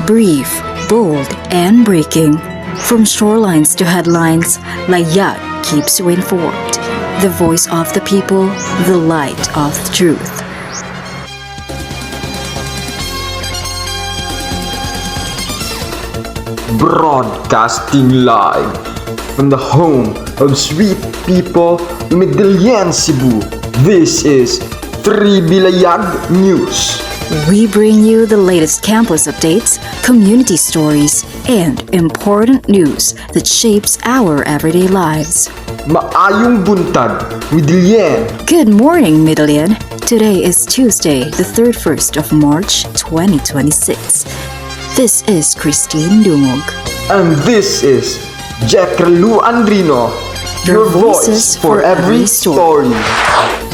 Brief, bold, and breaking. From shorelines to headlines, Layag keeps you informed. The voice of the people, the light of the truth. Broadcasting live from the home of sweet people in Medellin, Cebu. This is 3B Layag News. We bring you the latest campus updates, community stories, and important news that shapes our everyday lives. Maayong buntag, Medellin. Good morning, Medellin. Today is Tuesday, the 31st of March, 2026. This is Christine Dumog. And this is Jacqueline Andrino. Your voice for every story.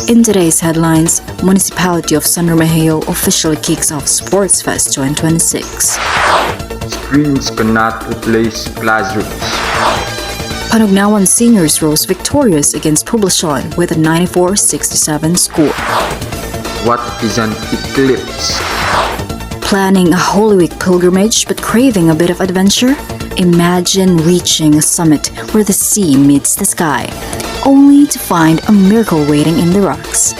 In today's headlines, Municipality of San Romeo officially kicks off Sports Fest 2026. Screens cannot replace classrooms. Panugnawan Seniors rose victorious against Poblacion with a 94-67 score. What is an eclipse? Planning a Holy Week pilgrimage but craving a bit of adventure? Imagine reaching a summit where the sea meets the sky, only to find a miracle waiting in the rocks.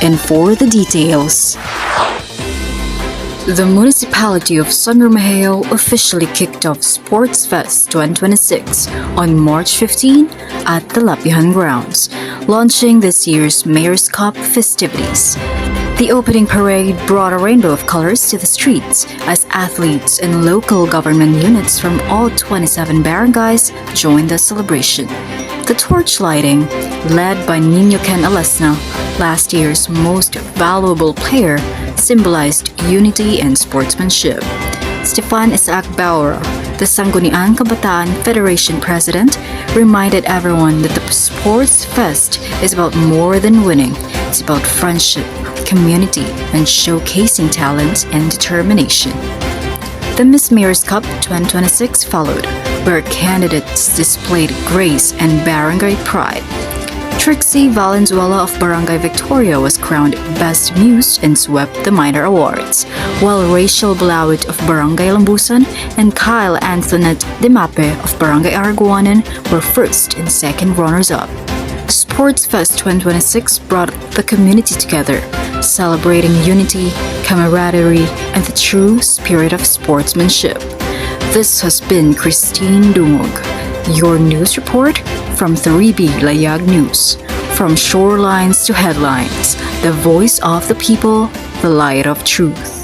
And for the details, the Municipality of San Romeo officially kicked off Sports Fest 2026 on March 15 at the Lapihan grounds, launching this year's Mayor's Cup festivities. The opening parade brought a rainbow of colors to the streets as athletes and local government units from all 27 barangays joined the celebration. The torch lighting, led by Nino Ken Alesna, last year's most valuable player, symbolized unity and sportsmanship. Stefan Isaac Bauer, the Sangguniang Kabataan Federation president, reminded everyone that the Sports Fest is about more than winning. It's about friendship, community, and showcasing talent and determination. The Miss Mayor's Cup 2026 followed, where candidates displayed grace and barangay pride. Trixie Valenzuela of Barangay Victoria was crowned Best Muse and swept the minor awards, while Rachel Blawit of Barangay Lambusan and Kyle Antoinette Demape of Barangay Araguanan were first and second runners-up. Sports Fest 2026 brought the community together, celebrating unity, camaraderie, and the true spirit of sportsmanship. This has been Christine Dumog, your news report from 3B Layag News. From shorelines to headlines, the voice of the people, the light of truth.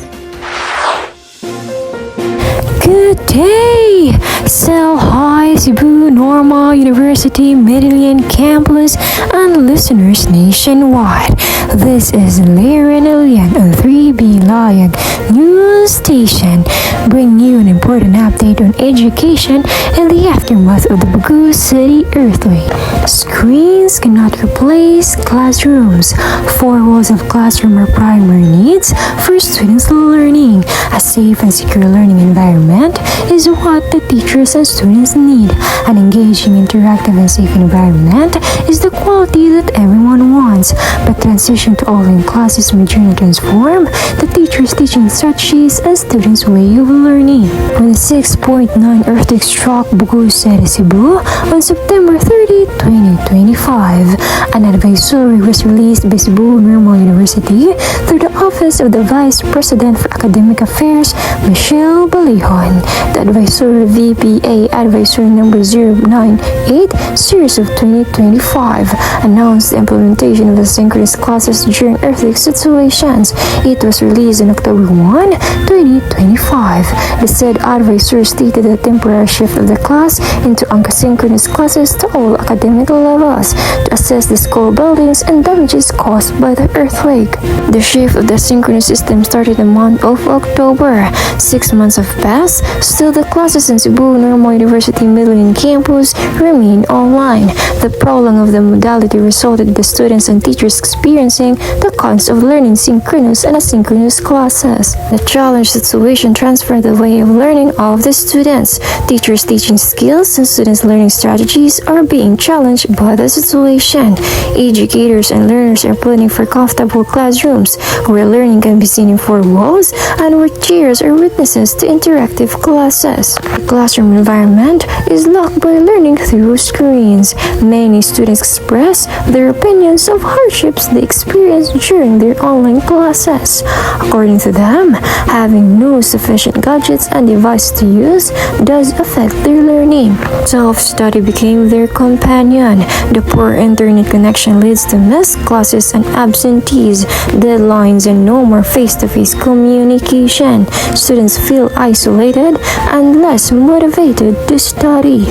Good day! Sell High Cebu Normal University Medellin Campus and listeners nationwide. This is Laren Elian of 3B Layag News Station, bringing you an important update on education in the aftermath of the Bagu City earthquake. Screens cannot replace classrooms. 4 walls of classroom are primary needs for students learning. A safe and secure learning environment is what the teachers and students need. An engaging, interactive, and safe environment is the quality that everyone wants. But transition to online classes may journey transform the teachers' teaching strategies and students' way of learning. When the 6.9 earthquake struck Bagu City, Cebu on September 30, 2025, an advisory was released by Cebu Normal University through the Office of the Vice President for Academic Affairs, Michelle Balihon. The advisory VPA Advisory Number 098 Series of 2025 announced the implementation of the synchronous classes during earthquake situations. It was released on October 1, 2025. The said advisory stated the temporary shift of the class into asynchronous classes to all academic levels to assess the school buildings and damages caused by the earthquake. The shift of the synchronous system started the month of October. 6 months have passed, still the classes in Cebu Normal University Medellin campus remain online. The prolong of the modality resulted in the students and teachers experiencing discussing the cons of learning synchronous and asynchronous classes. The challenge situation transformed the way of learning of the students. Teachers' teaching skills and students' learning strategies are being challenged by the situation. Educators and learners are planning for comfortable classrooms where learning can be seen in four walls and where chairs are witnesses to interactive classes. The classroom environment is locked by learning through screens. Many students express their opinions of hardships they experience during their online classes. According to them, having no sufficient gadgets and devices to use does affect their learning. Self-study became their companion. The poor internet connection leads to missed classes and absentees, deadlines, and no more face-to-face communication. Students feel isolated and less motivated to study.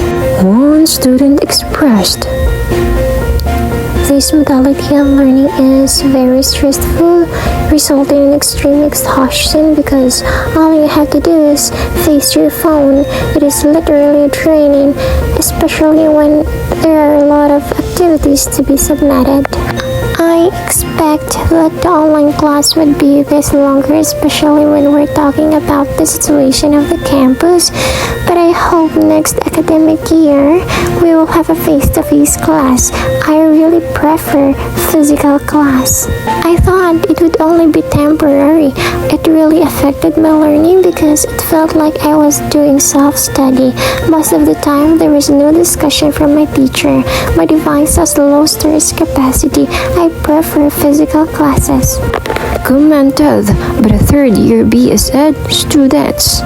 One student expressed, "This modality of learning is very stressful, resulting in extreme exhaustion because all you have to do is face your phone. It is literally draining, especially when there are a lot of activities to be submitted. I expect that the online class would be this longer, especially when we're talking about the situation of the campus, but I hope next academic year we will have a face-to-face class. I really prefer physical class. I thought it would only be temporary. It really affected my learning because it felt like I was doing self-study. Most of the time, there was no discussion from my teacher. My device has low storage capacity. I prefer physical classes," commented by the third-year BS Ed students.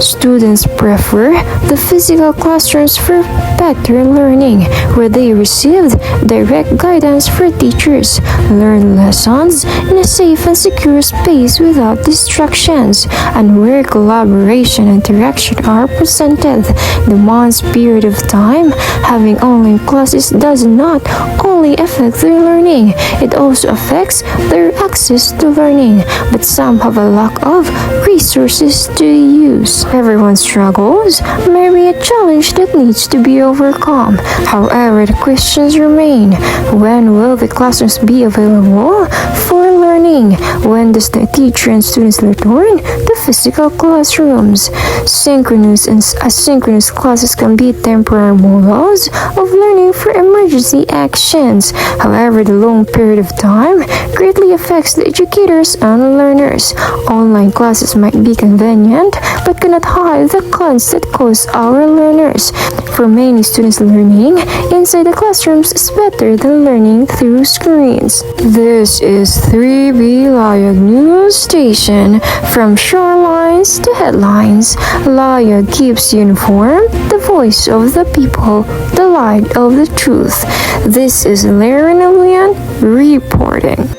Students prefer the physical classrooms for better learning, where they received direct guidance for teachers, learn lessons in a safe and secure space without distractions, and where collaboration and interaction are presented. The month's period of time having online classes does not only affect their learning, it also affects their access to learning, but some have a lack of resources to use. Everyone struggles may be a challenge that needs to be overcome. However, the questions remain. When will the classrooms be available for learning? When does the teacher and students return to physical classrooms? Synchronous and asynchronous classes can be temporary models of learning for emergency actions. However, the long period of time greatly affects the educators and learners. Online classes might be convenient but cannot hide the cons that cause our learners. For many students, learning inside the classrooms is better than learning through screens. This is 3B Layag News Station. From shorelines to headlines, Layag keeps you informed, the voice of the people, the light of the truth. This is Larry Nguyen reporting.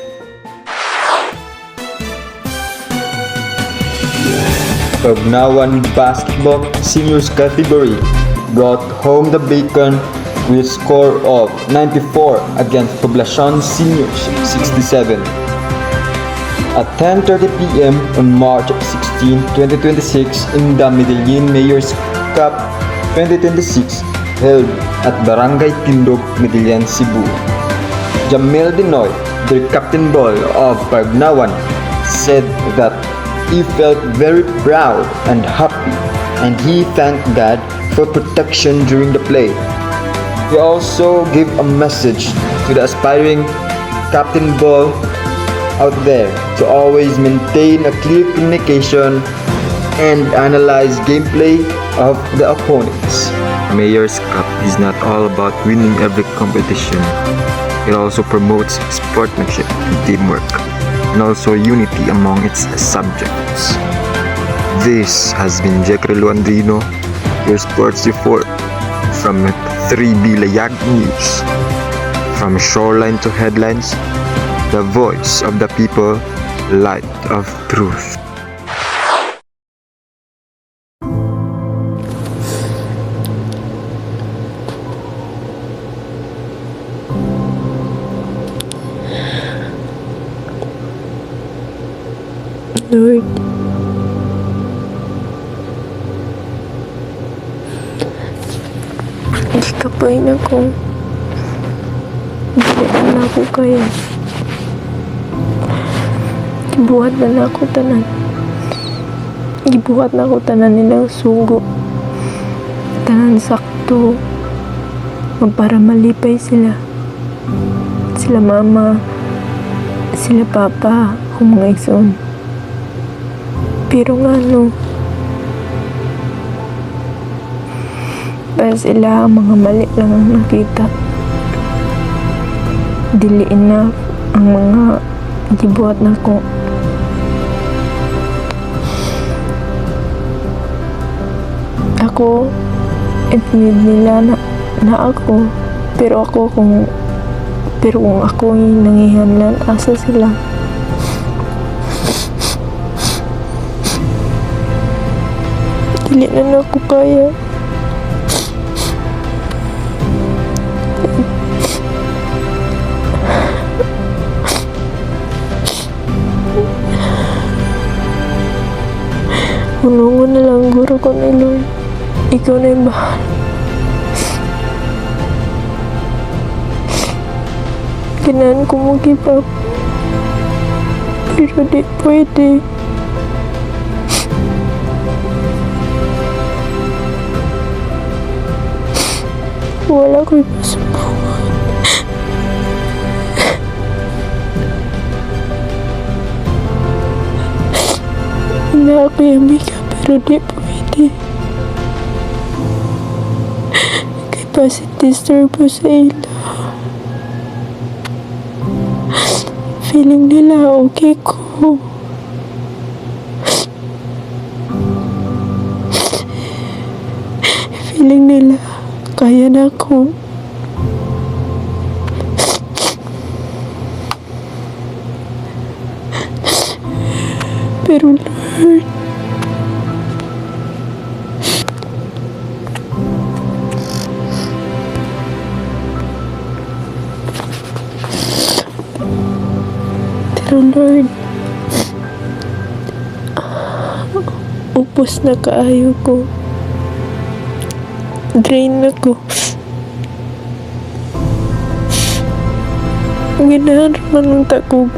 Pagnawan Basketball Seniors category brought home the bacon with a score of 94 against Poblacion Seniors 67. At 10:30 p.m. on March 16, 2026 in the Medellin Mayor's Cup 2026 held at Barangay Tindog, Medellin, Cebu. Jamel Dinoy, the captain ball of Pagnawan, said that he felt very proud and happy, and he thanked God for protection during the play. He also gave a message to the aspiring captain ball out there to always maintain a clear communication and analyze gameplay of the opponents. Mayor's Cup is not all about winning every competition. It also promotes sportsmanship and teamwork, and also unity among its subjects. This has been Jekre Luandrino, your sports report from 3B Layag News. From shoreline to headlines, the voice of the people, light of truth. Lord, ikapain ako. Bigyan na ako kayo. Gibuhat na ako tanan. Gibuhat na ako tanan nilang sugo. Tanan sakto. Para malipay sila. Sila mama, sila papa, kung mga igsoon. Pero nga no, para sila mga mali lang ang nakita. Diliin na ang mga gibuhat na ko. Ako, need nila na ako, pero kung ako yung nangihanlan, asa sila. Dili na ako kaya. Hulungan na lang guro ko ni Lord. Ikaw na yung bahala. Kailangan ko mag-give up. Pero di pwede. Wala ko ipasubukan. Na ako yung mika, pero di pwede. Kay pasit disturb po sa ila. Feeling nila okay ko. Feeling nila kaya na ako. Pero Lord, upos na kaayo ko. Drain na ko. Ganahan man ang takog.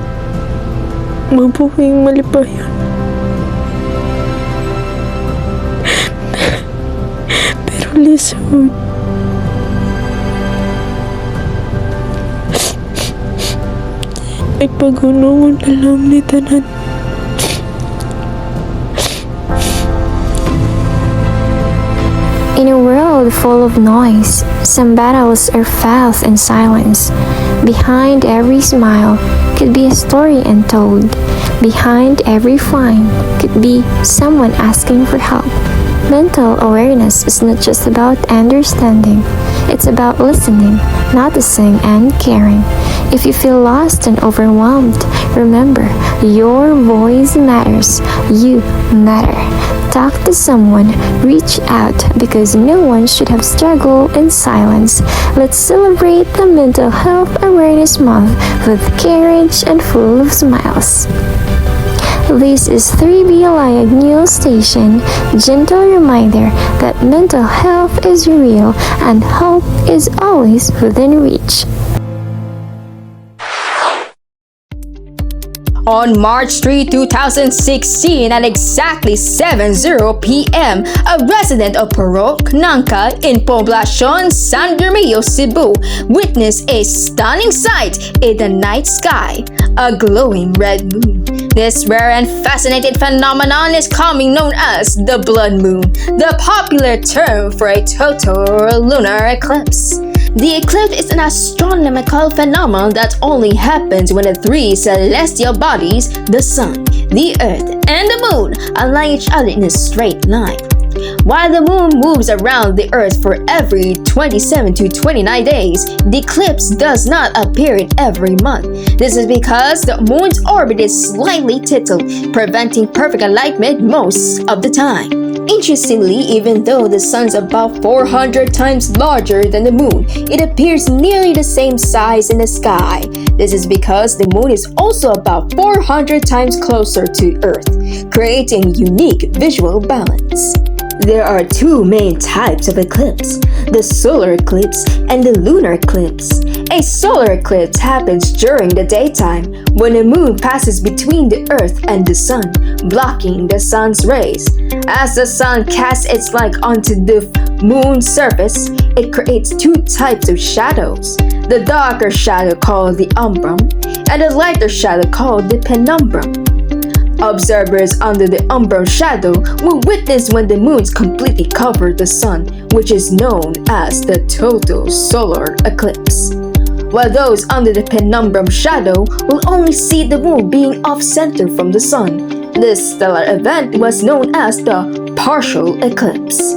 Mabuhing malipayon. Pero lisod. Ay pagunungon na lang ni tanan. In a world full of noise, some battles are fought in silence. Behind every smile could be a story untold. Behind every frown could be someone asking for help. Mental awareness is not just about understanding. It's about listening, noticing, and caring. If you feel lost and overwhelmed, remember, your voice matters. You matter. Talk to someone, reach out, because no one should have struggled in silence. Let's celebrate the Mental Health Awareness Month with courage and full of smiles. This is 3B Layag News Station, gentle reminder that mental health is real and hope is always within reach. On March 3, 2016 at exactly 7:00 p.m., a resident of Parok, Nangka in Poblacion, San Bermeo, Cebu witnessed a stunning sight in the night sky, a glowing red moon. This rare and fascinating phenomenon is commonly known as the blood moon, the popular term for a total lunar eclipse. The eclipse is an astronomical phenomenon that only happens when the three celestial bodies, the sun, the earth, and the moon, align each other in a straight line. While the moon moves around the earth for every 27 to 29 days, the eclipse does not appear in every month. This is because the moon's orbit is slightly tilted, preventing perfect alignment most of the time. Interestingly, even though the sun is about 400 times larger than the moon, it appears nearly the same size in the sky. This is because the moon is also about 400 times closer to Earth, creating unique visual balance. There are two main types of eclipse, the solar eclipse and the lunar eclipse. A solar eclipse happens during the daytime when the moon passes between the earth and the sun, blocking the sun's rays. As the sun casts its light onto the moon's surface, it creates two types of shadows, the darker shadow called the umbrum and the lighter shadow called the penumbrum. Observers under the umbrum shadow will witness when the moons completely cover the sun, which is known as the total solar eclipse. While those under the penumbrum shadow will only see the moon being off-center from the sun. This stellar event was known as the partial eclipse.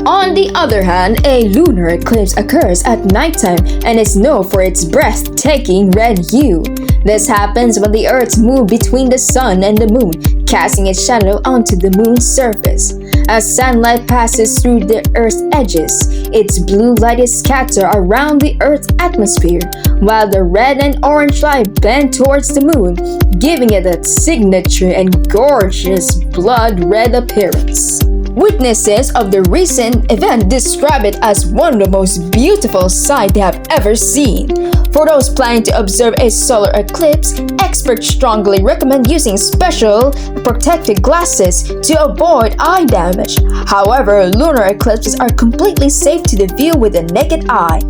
On the other hand, a lunar eclipse occurs at nighttime and is known for its breathtaking red hue. This happens when the Earth moves between the sun and the moon, casting its shadow onto the moon's surface. As sunlight passes through the Earth's edges, its blue light is scattered around the Earth's atmosphere, while the red and orange light bend towards the moon, giving it a signature and gorgeous blood red appearance. Witnesses of the recent event describe it as one of the most beautiful sights they have ever seen. For those planning to observe a solar eclipse, experts strongly recommend using special protective glasses to avoid eye damage. However, lunar eclipses are completely safe to view with the naked eye.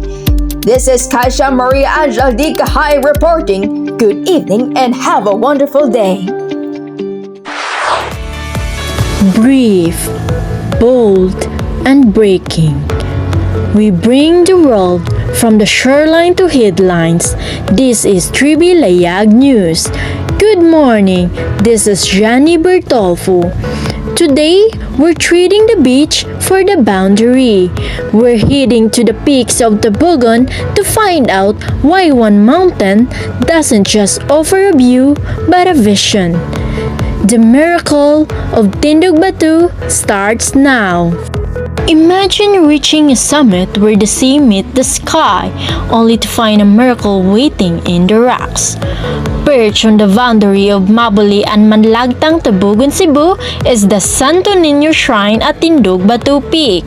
This is Kaisha Maria Angel Di Kahay reporting. Good evening and have a wonderful day. Brief, bold, and breaking. We bring the world from the shoreline to headlines. This is 3B Layag News. Good morning, this is Gianni Bertolfo. Today, we're treating the beach for the boundary. We're heading to the peaks of Tabogon to find out why one mountain doesn't just offer a view, but a vision. The miracle of Tindog Batu starts now. Imagine reaching a summit where the sea meets the sky, only to find a miracle waiting in the rocks. Perched on the boundary of Mabuli and Manlagtang, Tabogon, Cebu is the Santo Niño Shrine at Tindog Batu Peak.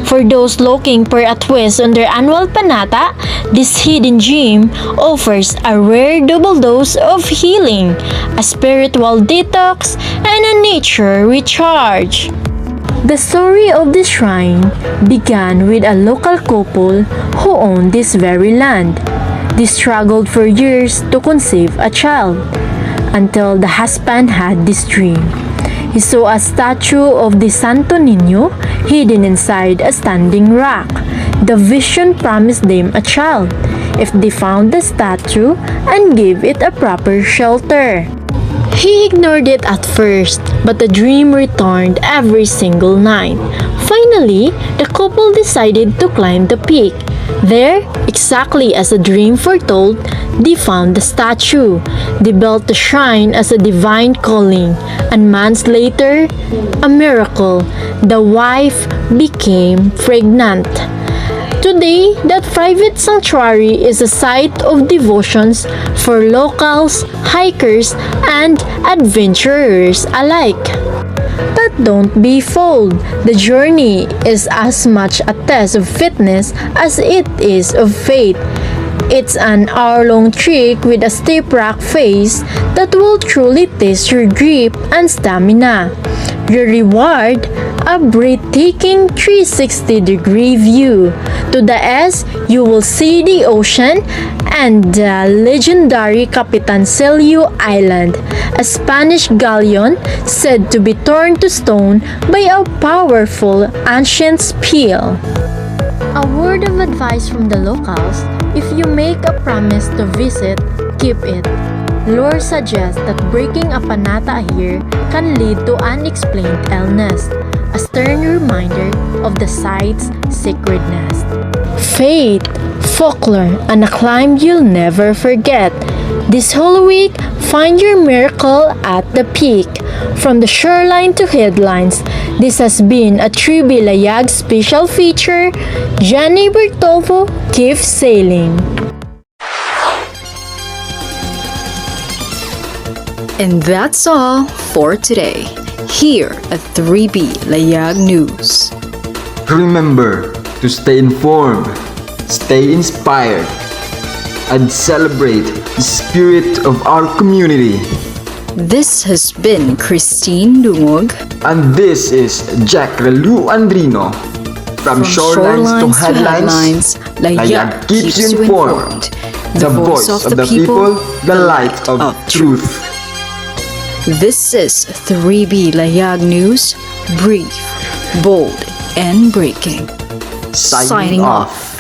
For those looking for a twist on their annual panata, this hidden gem offers a rare double dose of healing, a spiritual detox, and a nature recharge. The story of the shrine began with a local couple who owned this very land. They struggled for years to conceive a child until the husband had this dream. He saw a statue of the Santo Niño hidden inside a standing rock. The vision promised them a child if they found the statue and gave it a proper shelter. He ignored it at first, but the dream returned every single night. Finally, the couple decided to climb the peak. There, exactly as the dream foretold, they found the statue. They built the shrine as a divine calling, and months later, a miracle, the wife became pregnant. Today, that private sanctuary is a site of devotions for locals, hikers, and adventurers alike. But don't be fooled. The journey is as much a test of fitness as it is of faith. It's an hour-long trek with a steep rock face that will truly test your grip and stamina. Your reward, a breathtaking 360-degree view. To the east, you will see the ocean and the legendary Capitan Celio Island, a Spanish galleon said to be turned to stone by a powerful ancient spell. A word of advice from the locals: if you make a promise to visit, keep it. Lore suggests that breaking a panata here can lead to unexplained illness, a stern reminder of the site's sacredness. Faith, folklore, and a climb you'll never forget. This whole week, find your miracle at the peak. From the shoreline to headlines, this has been a 3B Layag special feature. Gianni Bertolfo, keep sailing. And that's all for today. here at 3B Layag News. Remember to stay informed, stay inspired, and celebrate the spirit of our community. This has been Christine Dungog And this is Jack Relu Andrino. From shorelines to headlines, Layag keeps you informed. The voice of the people, the light of truth. This is 3B Layag News, brief, bold, and breaking. Signing off.